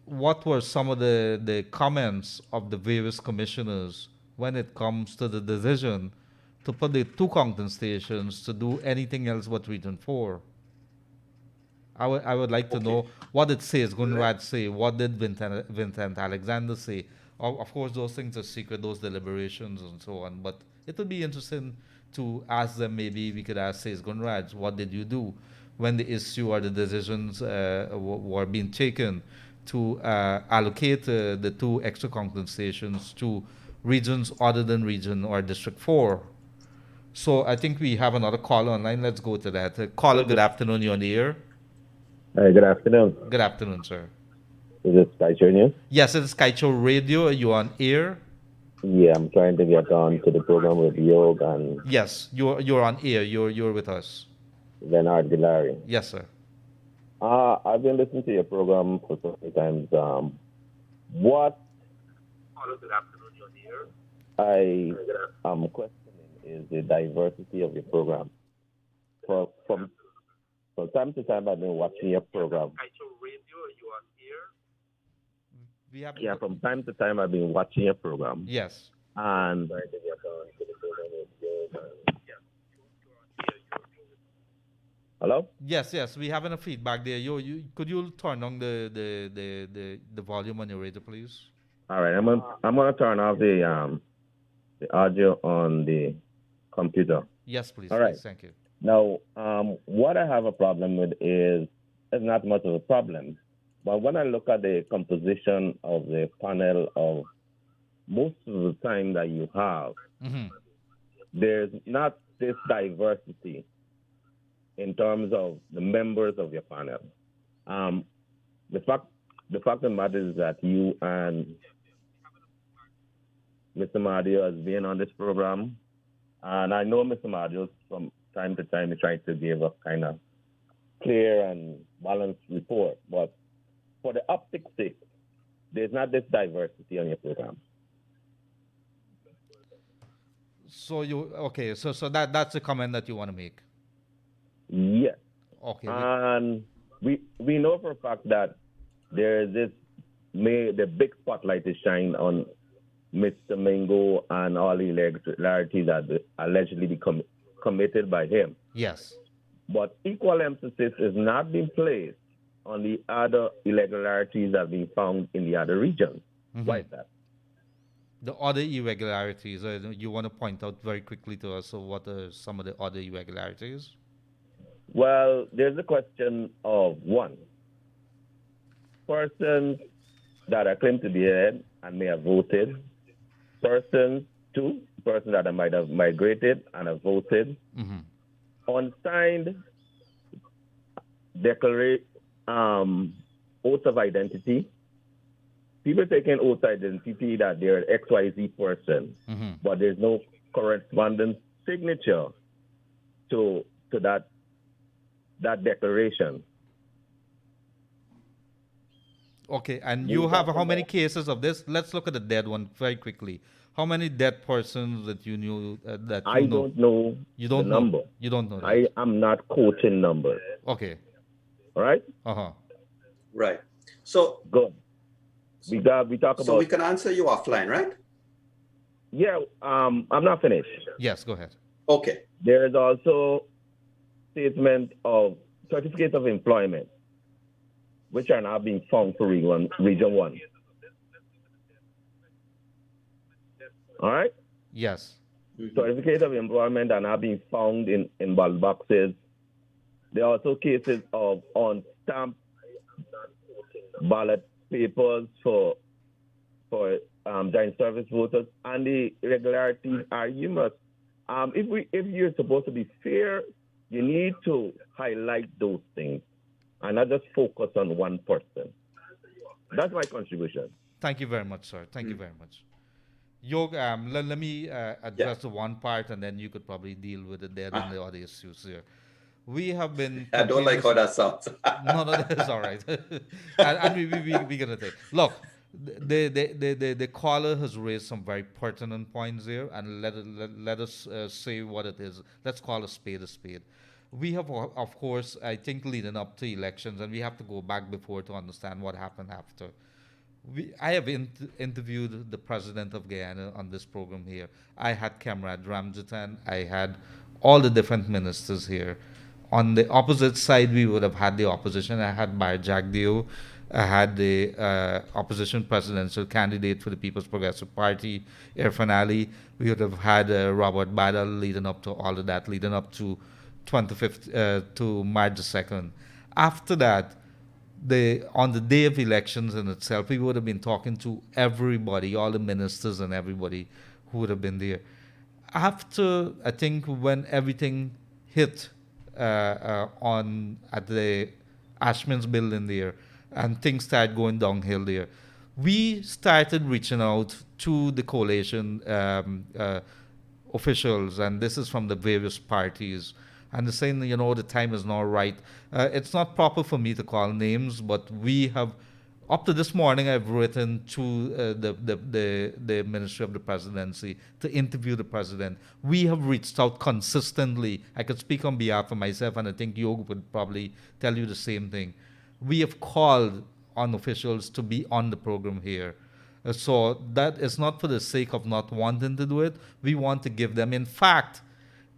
what were some of the comments of the various commissioners when it comes to the decision to put the 2 counting stations to do anything else but Region 4. I would like to know what it says, Gunrad say, what did Vincent Alexander say. Of course, those things are secret, those deliberations and so on, but it would be interesting to ask them. Maybe we could ask, says Gunrad, what did you do when the issue or the decisions were being taken? to allocate the 2 extra counting stations to regions other than Region or District 4. So I think we have another caller online. Let's go to that. Caller, good afternoon. You're on the air. Hi, good afternoon. Good afternoon, sir. Is it Sky Show News? Yes, it's Sky Show Radio. Are you on air? Yeah, I'm trying to get on to the program with Yog and Yes, you're on air. You're with us. Leonard Gildarie. Yes, sir. I've been listening to your program for so many times. What I am questioning is the diversity of your program. From time to time, I've been watching your program. Yeah, from time to time, I've been watching your program. Yes. And hello? Yes. We have enough feedback there. Could you turn on the volume on your radio, please? All right, I'm gonna turn off the audio on the computer. Yes, please. All right. Please, thank you. Now, what I have a problem with is not much of a problem, but when I look at the composition of the panel of most of the time that you have, there's not this diversity in terms of the members of your panel. The fact of the matter is that you and Mr. Mahadeo has been on this program, and I know Mr. Mahadeo from time to time is trying to give a kind of clear and balanced report, but for the optics sake, there's not this diversity on your program. So so that's the comment that you want to make. Yes. Okay. And we know for a fact that there is the big spotlight is shined on Mr. Mingo and all the irregularities that allegedly be committed by him. Yes. But equal emphasis is not being placed on the other irregularities that have been found in the other regions. Why is that? The other irregularities, you want to point out very quickly to us, so what are some of the other irregularities? Well, there's a question of one, persons that are claimed to be dead and may have voted. Two, persons that might have migrated and have voted. Unsigned oath of identity. People taking oath of identity that they're an XYZ person, but there's no correspondence signature to that declaration. Okay, and you have how many cases of this? Let's look at the dead one very quickly. How many dead persons that you knew that you I don't know. You don't the know. number. You don't know that. I am not quoting numbers. Okay. All right. Right. So good. We talk about. So we can answer you offline, right? Yeah. I'm not finished. Yes. Go ahead. Okay. There is also statement of certificate of employment, which are now being found for Region 1. All right? Yes. Certificate of employment are now being found in ballot boxes. There are also cases of on-stamped ballot papers for joint service voters, and the irregularities are numerous. If you're supposed to be fair, you need to highlight those things and not just focus on one person. That's my contribution. Thank you very much, sir. Thank you very much. Yog, let me address the one part, and then you could probably deal with the dead and the other issues here. We have been... I don't like how that sounds. No, that's all right. and we're going to take... Look, the caller has raised some very pertinent points here, and let us say what it is. Let's call a spade a spade. We have, of course, I think leading up to elections, and we have to go back before to understand what happened after. I have interviewed the president of Guyana on this program here. I had Comrade Ramjitan. I had all the different ministers here. On the opposite side, we would have had the opposition. I had Bar Jagdeo. I had the opposition presidential candidate for the People's Progressive Party, Irfan Ali. We would have had Robert Badal leading up to all of that, leading up to 25th to March 2nd. After that, on the day of elections in itself, we would have been talking to everybody, all the ministers and everybody who would have been there. After, I think, when everything hit at the Ashman's building there, and things started going downhill there, we started reaching out to the coalition officials, and this is from the various parties, and they're saying, the time is not right. It's not proper for me to call names, but we have, up to this morning, I've written to the Ministry of the Presidency to interview the President. We have reached out consistently. I could speak on behalf of myself, and I think Yog would probably tell you the same thing. We have called on officials to be on the program here. So that is not for the sake of not wanting to do it. We want to give them. In fact,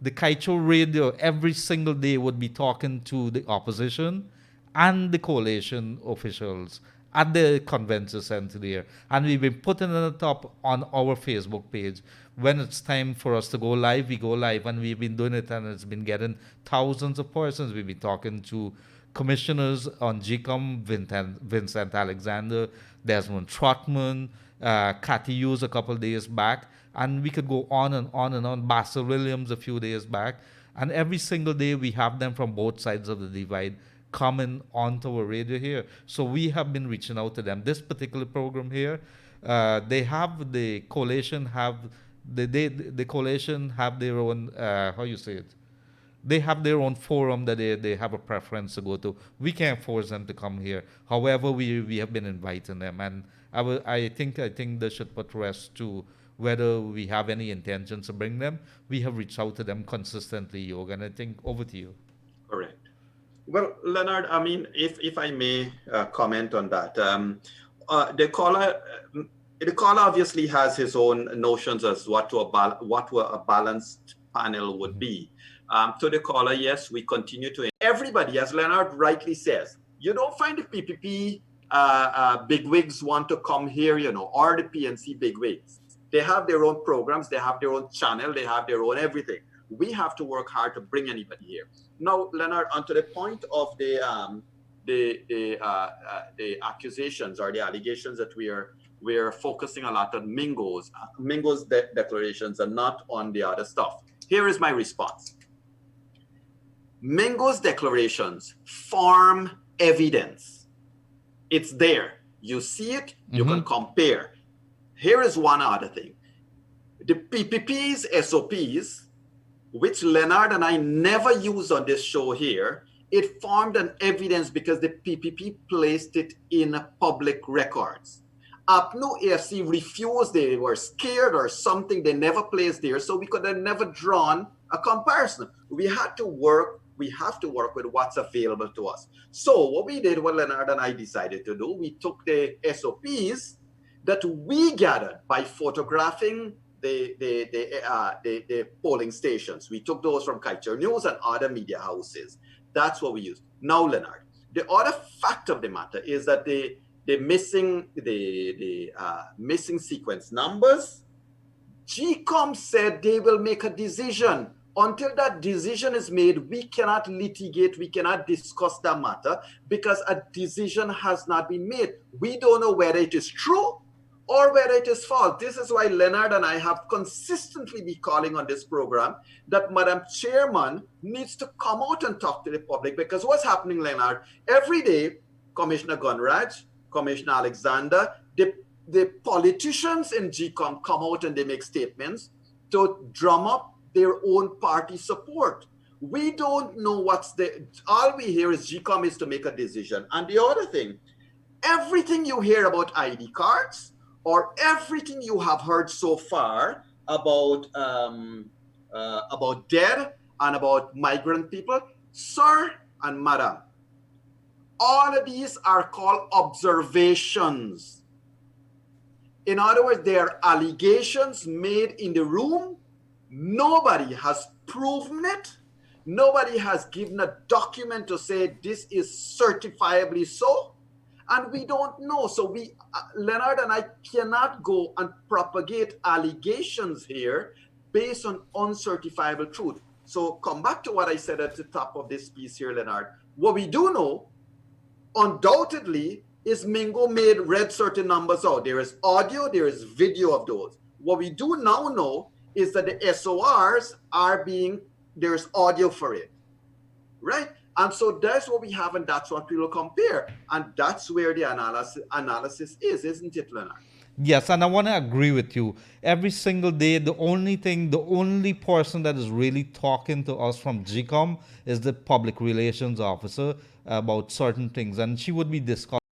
the Kaicho radio every single day would be talking to the opposition and the coalition officials at the convention center there. And we've been putting it up on our Facebook page. When it's time for us to go live, we go live. And we've been doing it, and it's been getting thousands of persons. We've been talking to commissioners on GCOM, Vincent Alexander, Desmond Trotman, Cathy Hughes a couple of days back, and we could go on and on and on. Basil Williams a few days back, and every single day we have them from both sides of the divide coming onto our radio here. So we have been reaching out to them. This particular program here, they have the coalition have the coalition have their own how you say it. They have their own forum that they have a preference to go to. We can't force them to come here. However, we have been inviting them, and I think they should put rest to whether we have any intentions to bring them. We have reached out to them consistently, Yog, and I think over to you. Correct. Well, Leonard, I mean, if I may comment on that, the caller obviously has his own notions as what a balanced panel would be. To the caller, yes, we continue to. Everybody, as Leonard rightly says, you don't find the PPP bigwigs want to come here, or the PNC bigwigs. They have their own programs, they have their own channel, they have their own everything. We have to work hard to bring anybody here. Now, Leonard, onto the point of the accusations or the allegations that we are focusing a lot on Mingo's declarations and not on the other stuff. Here is my response. Mingo's declarations form evidence. It's there. You see it, you can compare. Here is one other thing. The PPP's SOPs, which Leonard and I never use on this show here, it formed an evidence because the PPP placed it in public records. APNU AFC refused, they were scared or something, they never placed there, so we could have never drawn a comparison. We have to work with what's available to us. So what we did, what Leonard and I decided to do, we took the SOPs that we gathered by photographing the polling stations. We took those from Kaiser News and other media houses. That's what we used. Now, Leonard, the other fact of the matter is that the missing sequence numbers, GCOM said they will make a decision. Until that decision is made, we cannot litigate, we cannot discuss that matter because a decision has not been made. We don't know whether it is true or whether it is false. This is why Leonard and I have consistently been calling on this program that Madam Chairman needs to come out and talk to the public, because what's happening, Leonard, every day, Commissioner Gunraj, Commissioner Alexander, the politicians in GCOM come out and they make statements to drum up their own party support. We don't know all we hear is GCOM is to make a decision. And the other thing, everything you hear about ID cards or everything you have heard so far about dead and about migrant people, sir and madam, all of these are called observations. In other words, they are allegations made in the room. Nobody has proven it. Nobody has given a document to say this is certifiably so. And we don't know. So Leonard and I cannot go and propagate allegations here based on uncertifiable truth. So come back to what I said at the top of this piece here, Leonard. What we do know undoubtedly, is Mingo read certain numbers out. There is audio, there is video of those. What we do now know is that the SORs are there's audio for it, right? And so that's what we have, and that's what we will compare. And that's where the analysis is, isn't it, Leonard? Yes, and I want to agree with you. Every single day, the only person that is really talking to us from GCOM is the public relations officer about certain things, and she would be discussing